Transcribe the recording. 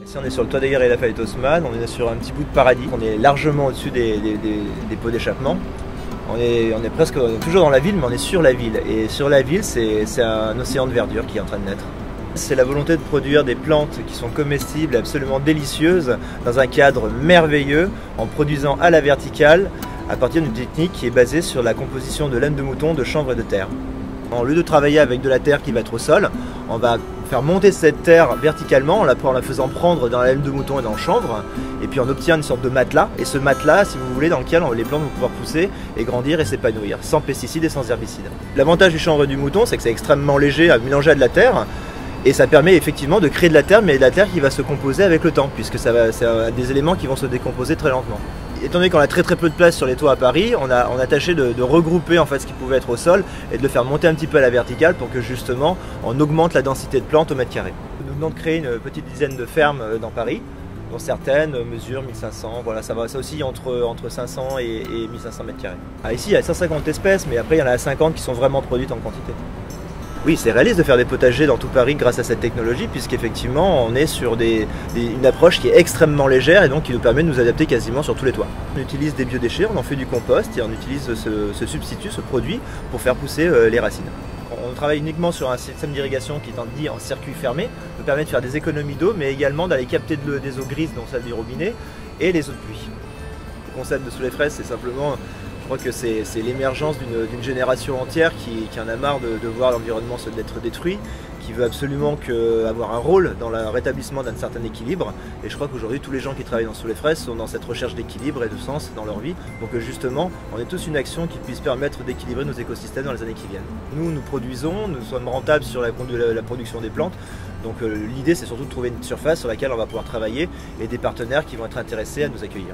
Ici on est sur le toit des Galeries Lafayette Haussmann, on est sur un petit bout de paradis, on est largement au-dessus des pots d'échappement. On est toujours dans la ville, mais on est sur la ville. Et sur la ville, c'est un océan de verdure qui est en train de naître. C'est la volonté de produire des plantes qui sont comestibles, absolument délicieuses, dans un cadre merveilleux, en produisant à la verticale, à partir d'une technique qui est basée sur la composition de laine de mouton, de chanvre et de terre. Au lieu de travailler avec de la terre qui va être au sol, on va faire monter cette terre verticalement en la faisant prendre dans la laine de mouton et dans le chanvre, et puis on obtient une sorte de matelas, et ce matelas, si vous voulez, dans lequel les plantes vont pouvoir pousser et grandir et s'épanouir, sans pesticides et sans herbicides. L'avantage du chanvre et du mouton, c'est que c'est extrêmement léger à mélanger à de la terre, et ça permet effectivement de créer de la terre, mais de la terre qui va se composer avec le temps, puisque c'est des éléments qui vont se décomposer très lentement. Étant donné qu'on a très peu de place sur les toits à Paris, on a tâché de regrouper en fait ce qui pouvait être au sol et de le faire monter un petit peu à la verticale pour que justement on augmente la densité de plantes au mètre carré. Nous venons de créer une petite dizaine de fermes dans Paris, dont certaines mesurent 1500, voilà, ça oscille entre 500 et 1500 mètres carrés. Ici il y a 150 espèces, mais après il y en a 50 qui sont vraiment produites en quantité. Oui, c'est réaliste de faire des potagers dans tout Paris grâce à cette technologie, puisqu'effectivement on est sur une approche qui est extrêmement légère et donc qui nous permet de nous adapter quasiment sur tous les toits. On utilise des biodéchets, on en fait du compost et on utilise ce substitut, ce produit, pour faire pousser les racines. On travaille uniquement sur un système d'irrigation qui est dit en circuit fermé, nous permet de faire des économies d'eau, mais également d'aller capter des eaux grises, donc celles du robinet, et les eaux de pluie. Le concept de Sous les fraises, c'est simplement... Je crois que c'est l'émergence d'une génération entière qui en a marre de voir l'environnement d'être détruit, qui veut absolument avoir un rôle dans le rétablissement d'un certain équilibre. Et je crois qu'aujourd'hui, tous les gens qui travaillent Sous les fraises sont dans cette recherche d'équilibre et de sens dans leur vie. Donc justement, on est tous une action qui puisse permettre d'équilibrer nos écosystèmes dans les années qui viennent. Nous produisons, nous sommes rentables sur la production des plantes. Donc l'idée, c'est surtout de trouver une surface sur laquelle on va pouvoir travailler et des partenaires qui vont être intéressés à nous accueillir.